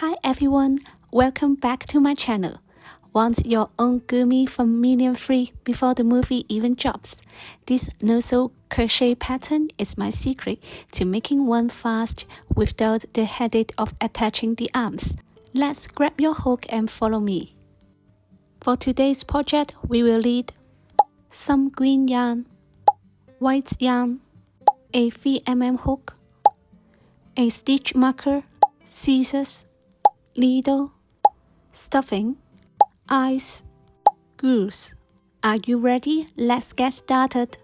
Hi everyone, welcome back to my channel. Want your own Goomi from Minion free before the movie even drops? This no-sew crochet pattern is my secret to making one fast without the headache of attaching the arms. Let's grab your hook and follow me. For today's project, we will need some green yarn, white yarn, a 3mm hook, a stitch marker, scissors, needle, stuffing, eyes, glues. Are you ready? Let's get started.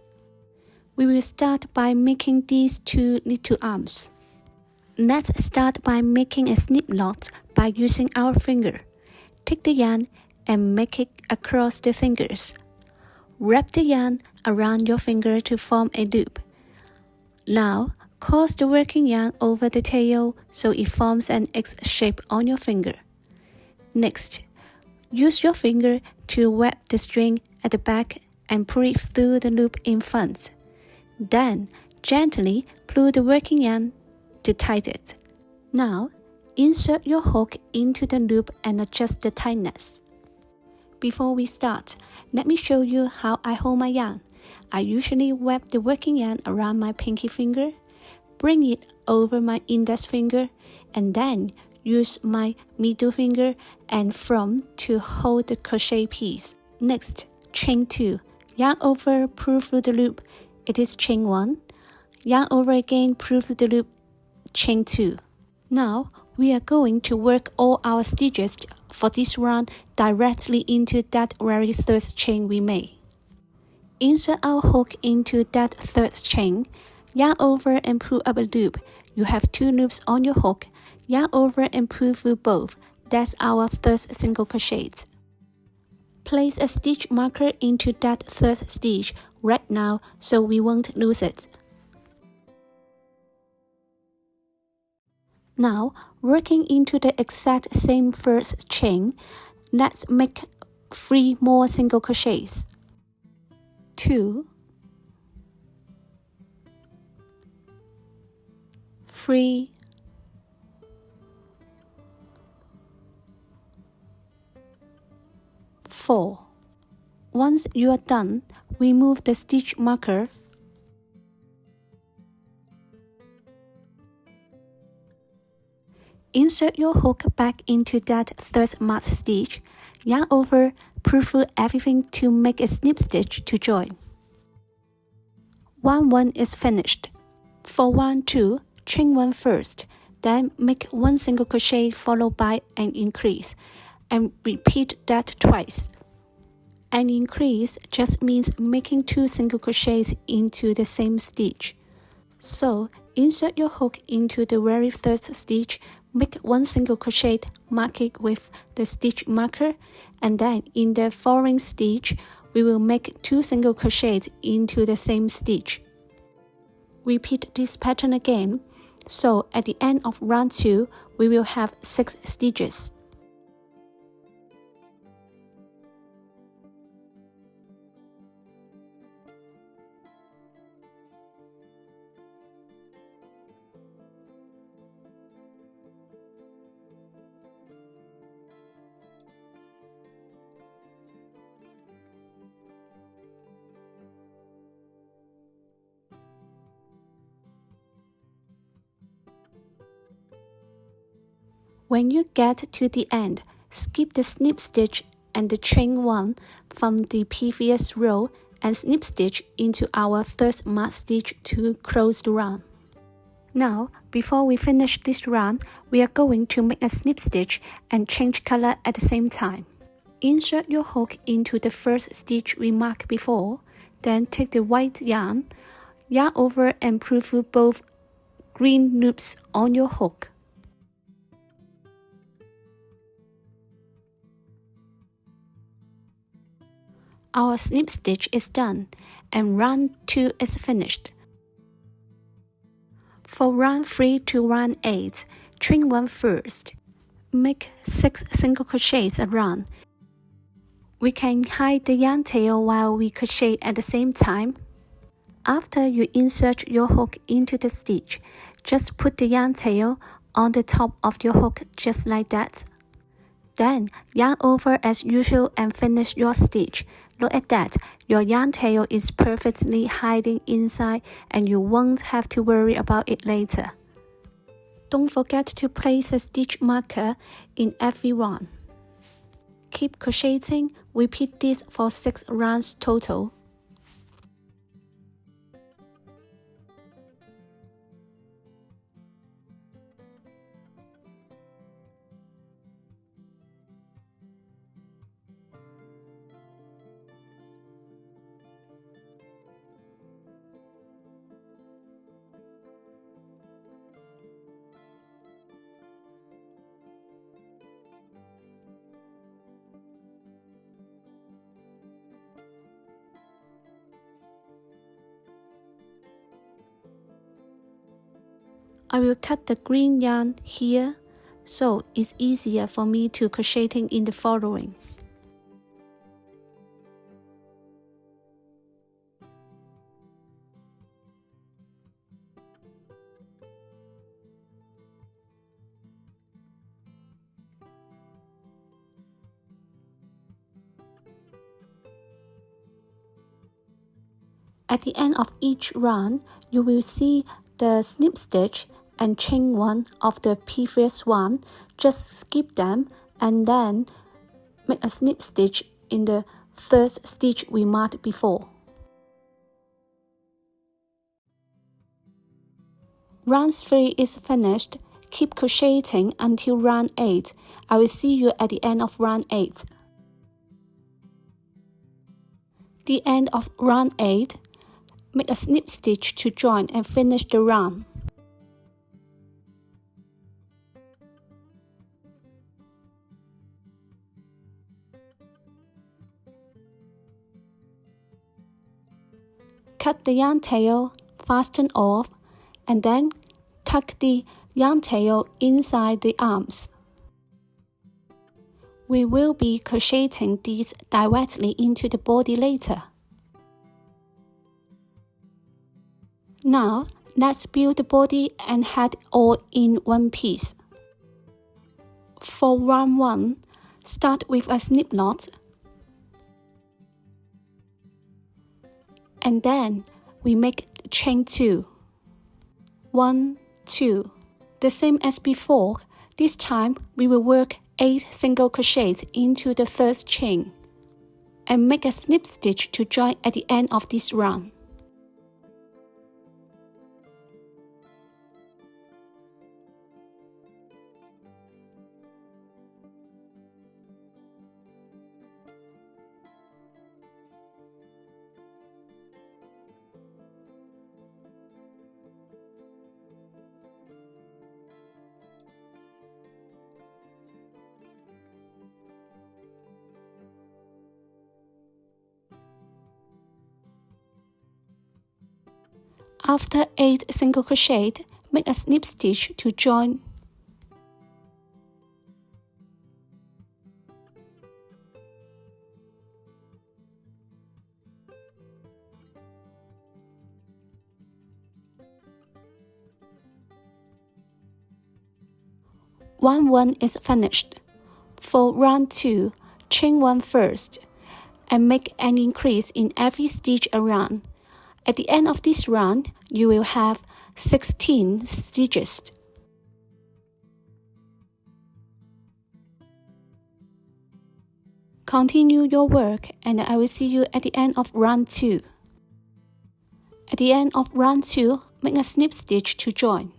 We will start by making these two little arms. Let's start by making a snip knot by using our finger. Take the yarn and make it across the fingers. Wrap the yarn around your finger to form a loop. Now, cross the working yarn over the tail so it forms an X shape on your finger. Next, use your finger to wrap the string at the back and pull it through the loop in front. Then, gently pull the working yarn to tighten it. Now, insert your hook into the loop and adjust the tightness. Before we start, let me show you how I hold my yarn. I usually wrap the working yarn around my pinky finger, bring it over my index finger, and then use my middle finger and thumb to hold the crochet piece. Next, chain 2. Yarn over, pull through the loop. It is chain 1. Yarn over again, pull through the loop, chain 2. Now, we are going to work all our stitches for this round directly into that very third chain we made. Insert our hook into that third chain, yarn over and pull up a loop. You have 2 loops on your hook, yarn over and pull through both. That's our third single crochet. Place a stitch marker into that third stitch right now so we won't lose it. Now, working into the exact same first chain, let's make 3 more single crochets. 2, 3, 4. Once you are done, remove the stitch marker. Insert your hook back into that third marked stitch, yarn over, pull through everything to make a snip stitch to join. Round 1 is finished. For round 2, chain 1 first, then make 1 single crochet followed by an increase, and repeat that twice. An increase just means making 2 single crochets into the same stitch. So, insert your hook into the very first stitch, make 1 single crochet, mark it with the stitch marker, and then in the following stitch, we will make 2 single crochets into the same stitch. Repeat this pattern again, so at the end of round 2, we will have 6 stitches. When you get to the end, skip the snip stitch and the chain 1 from the previous row and snip stitch into our third marked stitch to close the round. Now, before we finish this round, we are going to make a snip stitch and change color at the same time. Insert your hook into the first stitch we marked before, then take the white yarn, yarn over and pull through both green loops on your hook. Our snip stitch is done, and round 2 is finished. For round 3 to round 8, chain 1 first. Make 6 single crochets around. We can hide the yarn tail while we crochet at the same time. After you insert your hook into the stitch, just put the yarn tail on the top of your hook just like that. Then yarn over as usual and finish your stitch. Look at that, your yarn tail is perfectly hiding inside and you won't have to worry about it later. Don't forget to place a stitch marker in every round. Keep crocheting, repeat this for 6 rounds total. I will cut the green yarn here, so it's easier for me to crocheting in the following. At the end of each round, you will see the snip stitch and chain one of the previous one. Just skip them and then make a snip stitch in the first stitch we marked before. Round 3 is finished. Keep crocheting until round 8. I will see you at the end of round 8. The end of round 8, make a snip stitch to join and finish the round. Cut the yarn tail, fasten off, and then tuck the yarn tail inside the arms. We will be crocheting these directly into the body later. Now, let's build the body and head all in one piece. For round 1, start with a slip knot. And then we make chain 2. 1, 2. The same as before, this time we will work 8 single crochets into the first chain and make a snip stitch to join at the end of this round. After 8 single crochet, make a snip stitch to join. Round 1 is finished. For round 2, chain 1 first and make an increase in every stitch around. At the end of this round, you will have 16 stitches. Continue your work and I will see you at the end of round 2. At the end of round 2, make a snip stitch to join.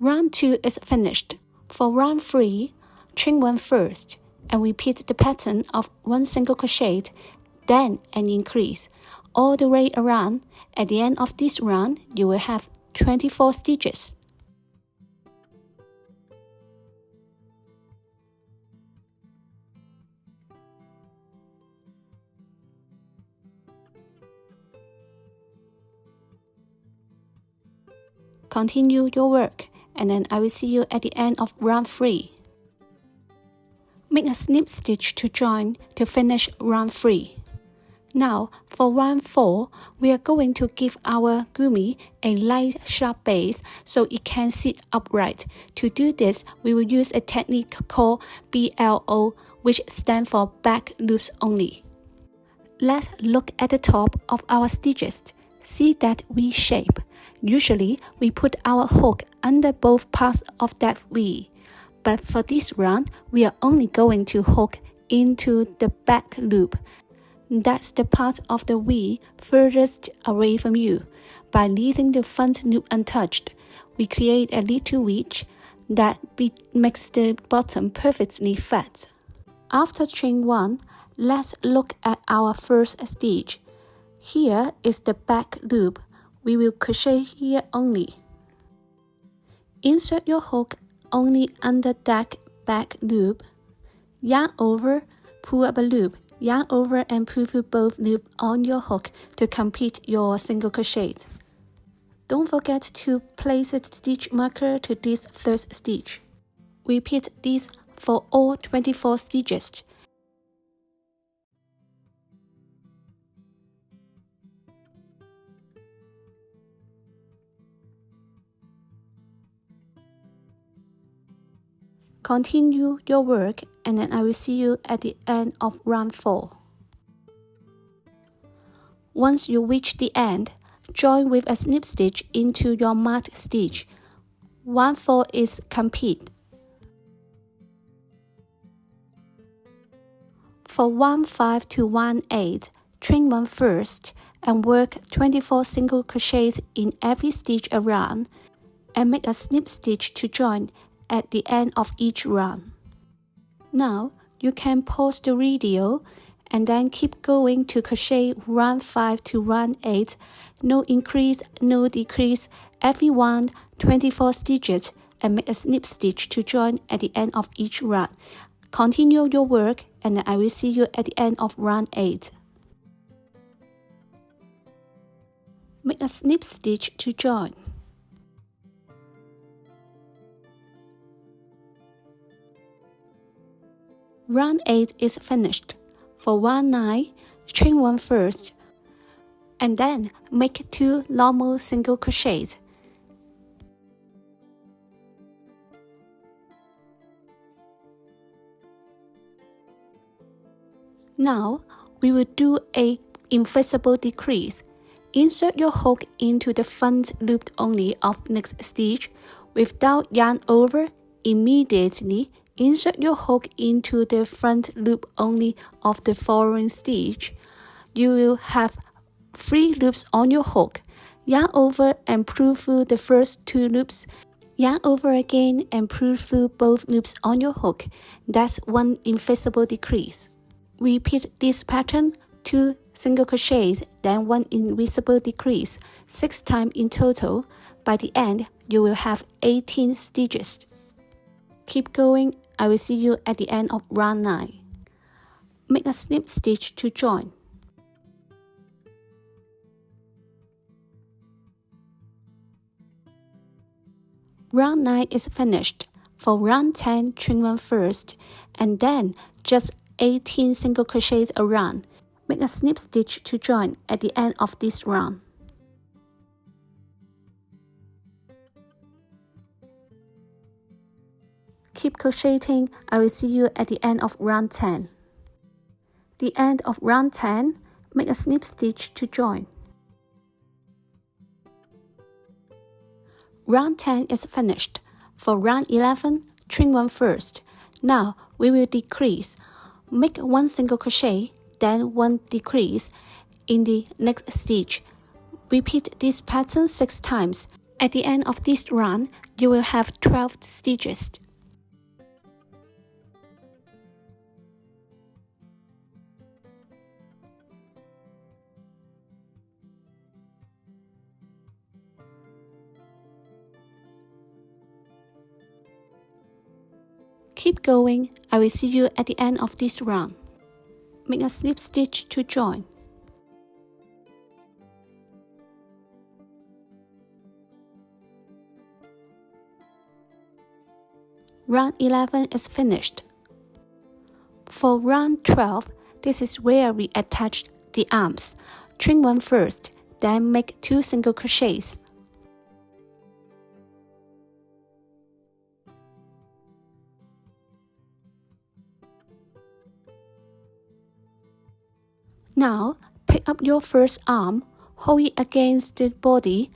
Round 2 is finished. For round 3, chain 1 first and repeat the pattern of 1 single crochet, then an increase all the way around. At the end of this round, you will have 24 stitches. Continue your work and then I will see you at the end of round 3. Make a snip stitch to join to finish round 3. Now, for round 4, we are going to give our gumi a light sharp base so it can sit upright. To do this, we will use a technique called BLO, which stands for back loops only. Let's look at the top of our stitches. See that V shape. Usually, we put our hook under both parts of that V. But for this round, we are only going to hook into the back loop. That's the part of the V furthest away from you. By leaving the front loop untouched, we create a little ridge that makes the bottom perfectly flat. After chain 1, let's look at our first stitch. Here is the back loop. We will crochet here only. Insert your hook only under that back loop. Yarn over, pull up a loop. Yarn over and pull through both loops on your hook to complete your single crochet. Don't forget to place a stitch marker to this first stitch. Repeat this for all 24 stitches. Continue your work and then I will see you at the end of round 4. Once you reach the end, join with a slip stitch into your marked stitch. Round 4 is complete. For round 5 to round 8, chain 1 first and work 24 single crochets in every stitch around and make a slip stitch to join at the end of each round. Now, you can pause the video and then keep going to crochet round 5 to round 8, no increase, no decrease, every round 24 stitches and make a slip stitch to join at the end of each round. Continue your work and I will see you at the end of round 8. Make a slip stitch to join. Round 8 is finished. For round 9, chain 1 first, and then make 2 normal single crochets. Now, we will do a invisible decrease. Insert your hook into the front loop only of next stitch. Without yarn over, immediately insert your hook into the front loop only of the following stitch. You will have 3 loops on your hook. Yarn over and pull through the first 2 loops. Yarn over again and pull through both loops on your hook. That's one invisible decrease. Repeat this pattern 2 single crochets, then 1 invisible decrease, 6 times in total. By the end, you will have 18 stitches. Keep going. I will see you at the end of round 9. Make a slip stitch to join. Round 9 is finished. For round 10, chain 1 first, and then just 18 single crochets around. Make a slip stitch to join at the end of this round. Keep crocheting. I will see you at the end of round 10. The end of round 10, make a slip stitch to join. Round 10 is finished. For round 11, chain 1 first. Now we will decrease. Make 1 single crochet, then 1 decrease in the next stitch. Repeat this pattern 6 times. At the end of this round, you will have 12 stitches. Keep going. I will see you at the end of this round. Make a slip stitch to join. Round 11 is finished. For round 12, this is where we attach the arms. Chain 1 first, then make 2 single crochets. Now, pick up your first arm, hold it against the body,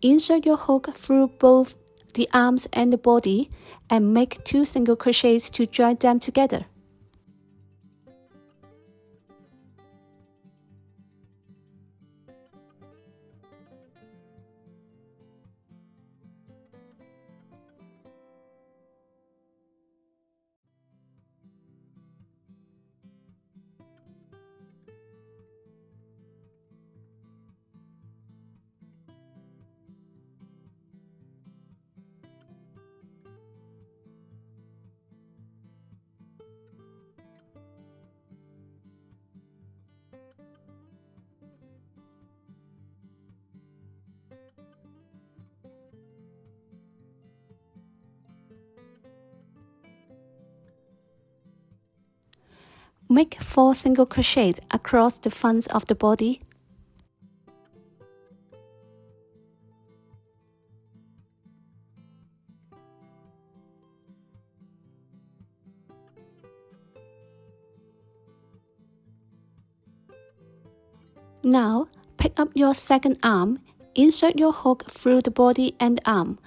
insert your hook through both the arms and the body, and make 2 single crochets to join them together. Make 4 single crochets across the front of the body. Now, pick up your second arm, insert your hook through the body and arm,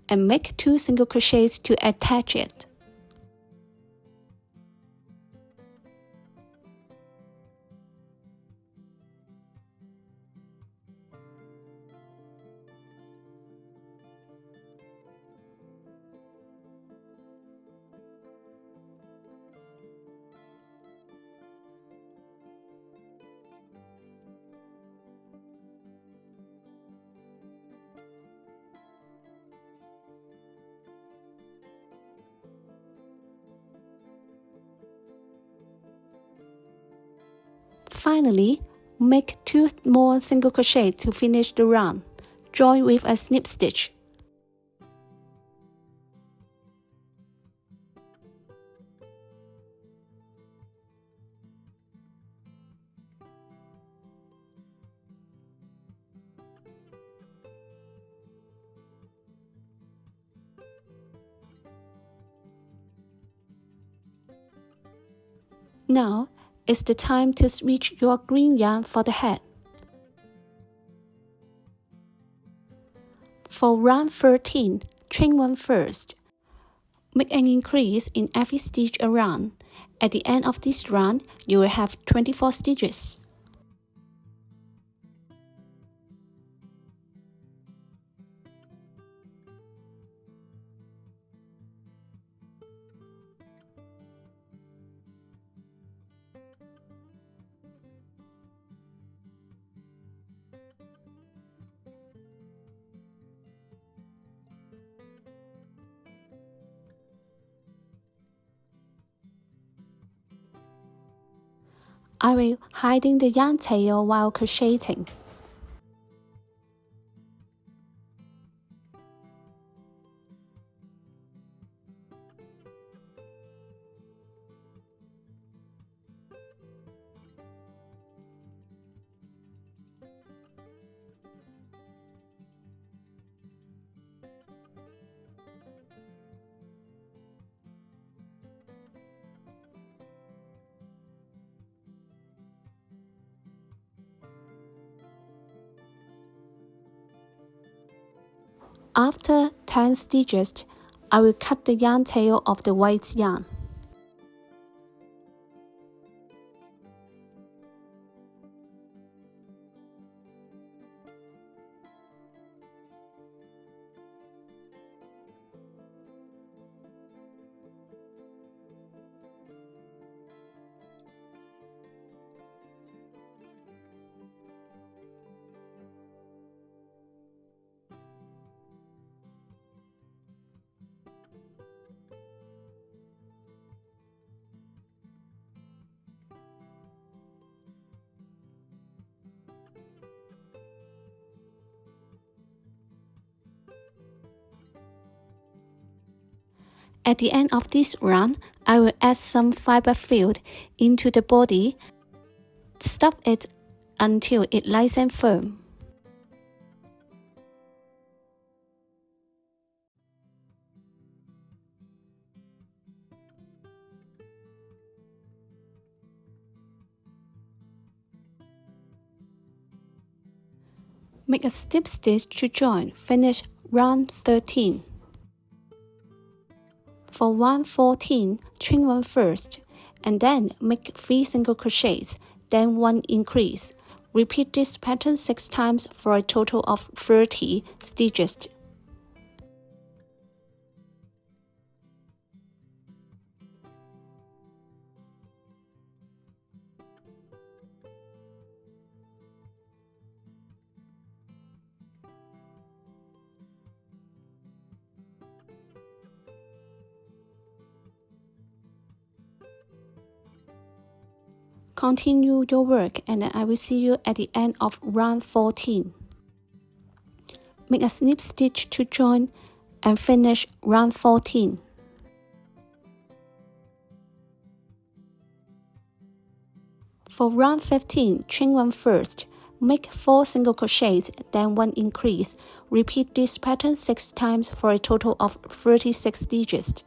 and make 2 single crochets to attach it. Finally, make 2 more single crochets to finish the round. Join with a snip stitch. Now, it's the time to switch your green yarn for the head. For round 13, chain 1 first. Make an increase in every stitch around. At the end of this round, you will have 24 stitches. I will hiding the yarn tail while crocheting. After 10 stitches, I will cut the yarn tail of the white yarn. At the end of this round, I will add some fiber field into the body. Stuff it until it's nice and firm. Make a slip stitch to join. Finish round 13. For round 14, chain 1 first, and then make 3 single crochets, then 1 increase. Repeat this pattern 6 times for a total of 30 stitches. Continue your work, and then I will see you at the end of round 14. Make a slip stitch to join and finish round 14. For round 15, chain 1 first. Make 4 single crochets, then 1 increase. Repeat this pattern 6 times for a total of 36 stitches.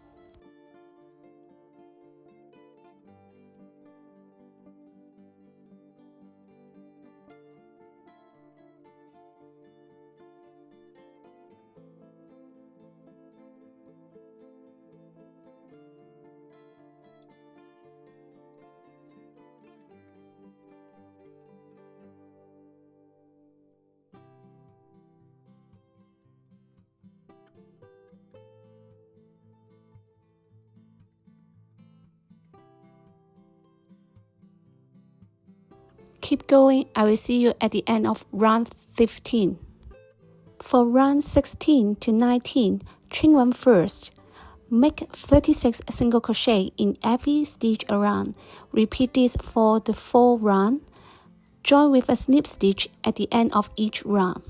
Keep going, I will see you at the end of round 15. For round 16 to 19, chain 1 first. Make 36 single crochet in every stitch around. Repeat this for the 4 round. Join with a slip stitch at the end of each round.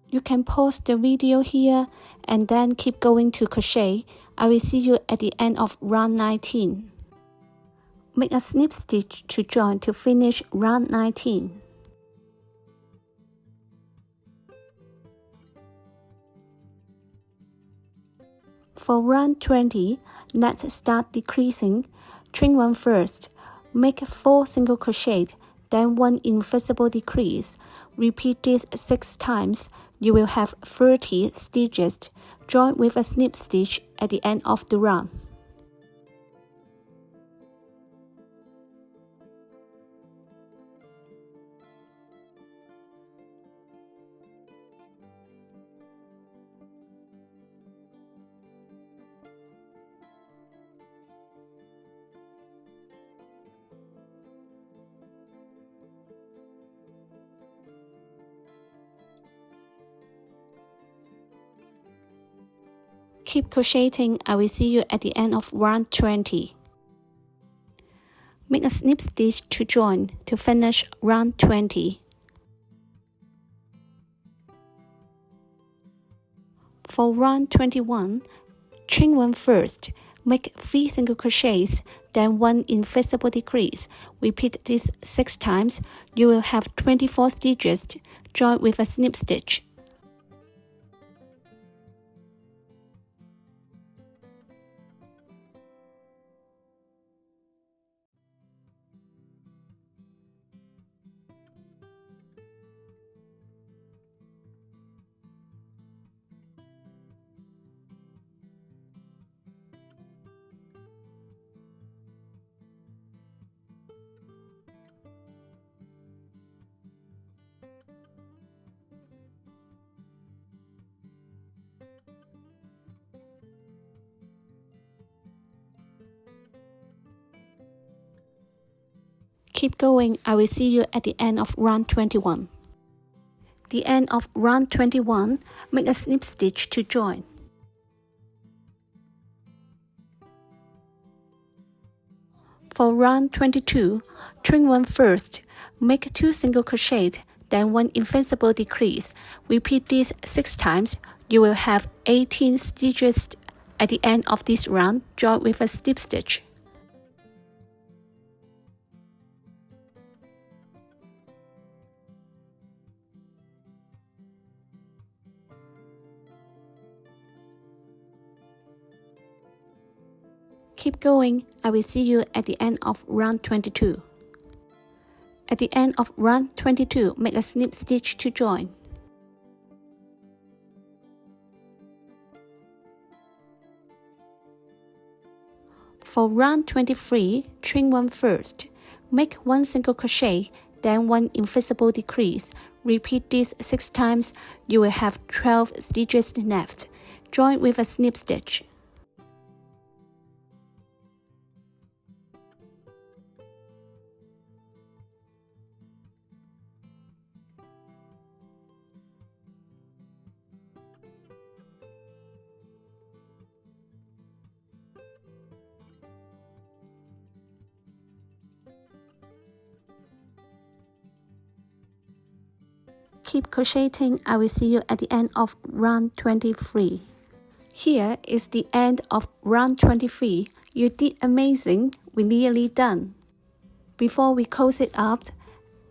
You can pause the video here and then keep going to crochet. I will see you at the end of round 19. Make a slip stitch to join to finish round 19. For round 20, let's start decreasing. Chain 1 first. Make 4 single crochets, then 1 invisible decrease. Repeat this 6 times. You will have 30 stitches. Join with a slip stitch at the end of the round. Keep crocheting, I will see you at the end of round 20. Make a slip stitch to join to finish round 20. For round 21, chain 1 first. Make 3 single crochets, then 1 invisible decrease. Repeat this 6 times. You will have 24 stitches. Join with a slip stitch. Keep going, I will see you at the end of round 21. The end of round 21, make a snip stitch to join. For round 22, chain 1 first, make 2 single crochets, then 1 invincible decrease. Repeat this 6 times. You will have 18 stitches at the end of this round. Join with a slip stitch. Keep going, I will see you at the end of round 22. At the end of round 22, make a snip stitch to join. For round 23, chain 1 first. Make 1 single crochet, then 1 invisible decrease. Repeat this 6 times. You will have 12 stitches left. Join with a snip stitch. Keep crocheting, I will see you at the end of round 23. Here is the end of round 23. You did amazing, we're nearly done. Before we close it up,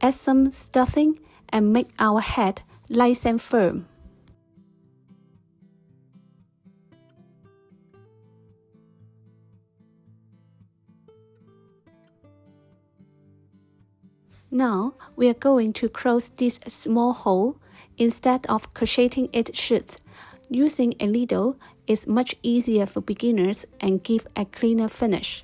add some stuffing and make our head nice and firm. Now, we are going to close this small hole. Instead of crocheting it shut, using a needle is much easier for beginners and give a cleaner finish.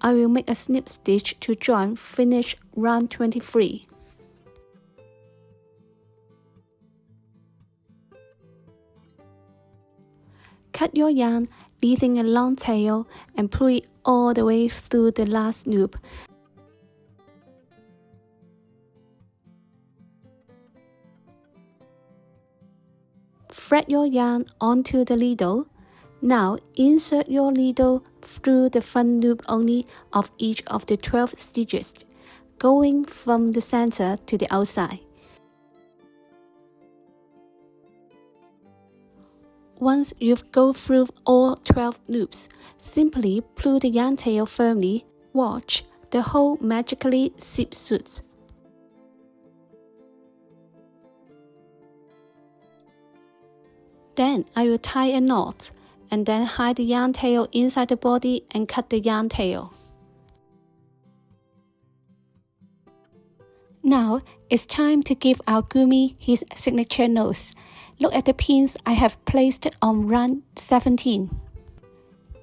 I will make a snip stitch to join finish round 23. Cut your yarn, leaving a long tail, and pull it all the way through the last loop. Thread your yarn onto the needle. Now insert your needle through the front loop only of each of the 12 stitches, going from the center to the outside. Once you've gone through all 12 loops, simply pull the yarn tail firmly. Watch, the hole magically zip suits. Then I will tie a knot, and then hide the yarn tail inside the body and cut the yarn tail. Now it's time to give our Goomi his signature nose. Look at the pins I have placed on round 17.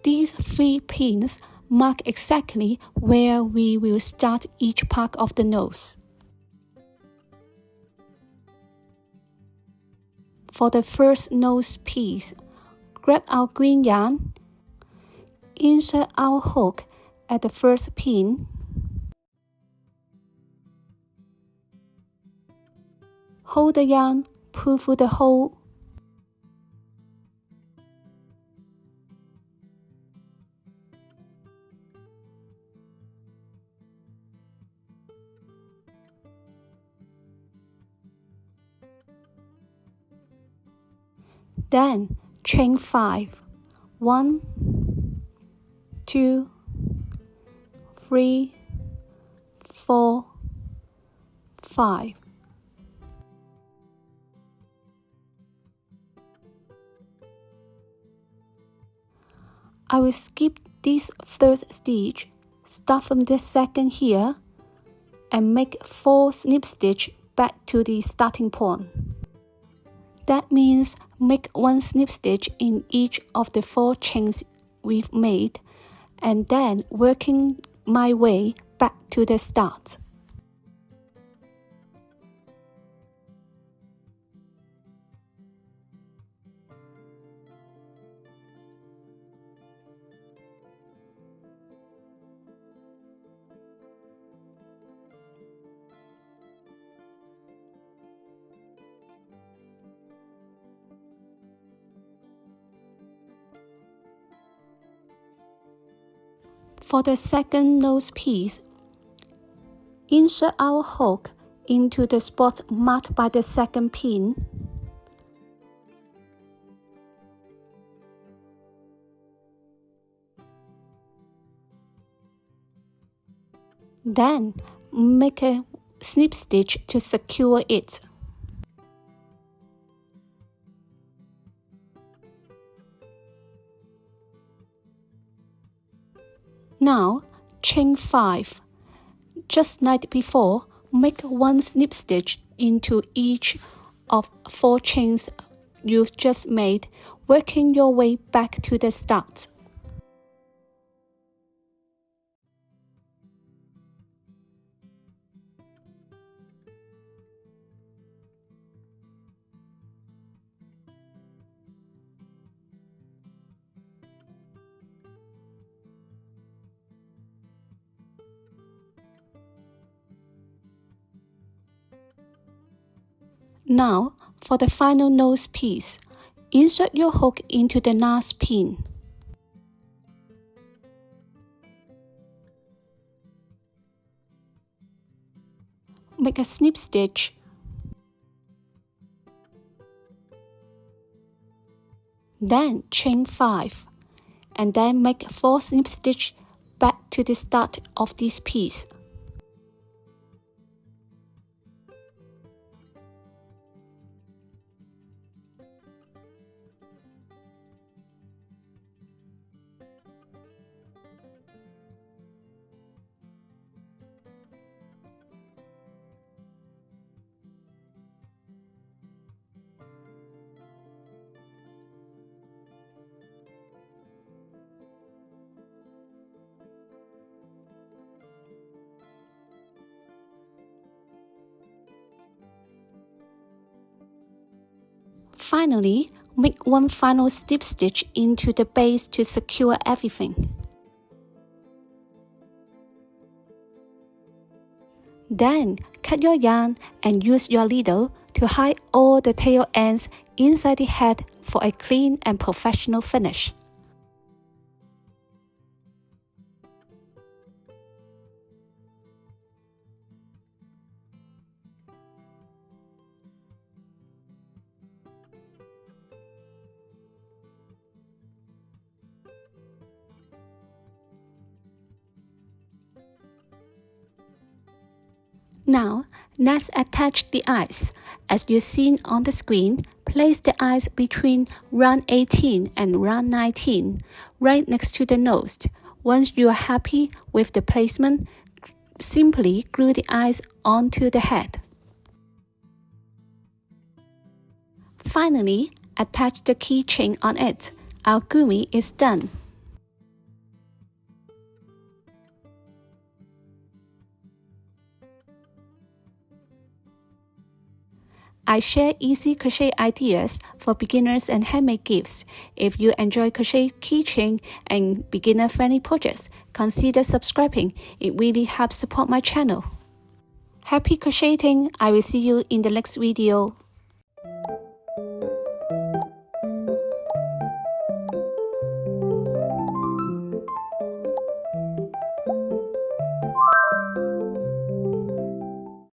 These 3 pins mark exactly where we will start each part of the nose. For the first nose piece, grab our green yarn, insert our hook at the first pin, hold the yarn, pull through the hole, then chain 5. 1, 2, 3, 4, 5. I will skip this first stitch, start from the second here, and make 4 snip stitch back to the starting point. That means make 1 snip stitch in each of the 4 chains we've made, and then working my way back to the start. For the second nose piece, insert our hook into the spot marked by the second pin. Then, make a snip stitch to secure it. Now, chain 5. Just like before, make one snip stitch into each of 4 chains you've just made, working your way back to the start. Now, for the final nose piece, insert your hook into the last pin. Make a snip stitch. Then chain 5, and then make 4 snip stitches back to the start of this piece. Finally, make one final slip stitch into the base to secure everything. Then, cut your yarn and use your needle to hide all the tail ends inside the head for a clean and professional finish. Now, let's attach the eyes. As you've seen on the screen, place the eyes between round 18 and round 19, right next to the nose. Once you are happy with the placement, simply glue the eyes onto the head. Finally, attach the keychain on it. Our Goomi is done. I share easy crochet ideas for beginners and handmade gifts. If you enjoy crochet keychain and beginner-friendly projects, consider subscribing. It really helps support my channel. Happy crocheting! I will see you in the next video.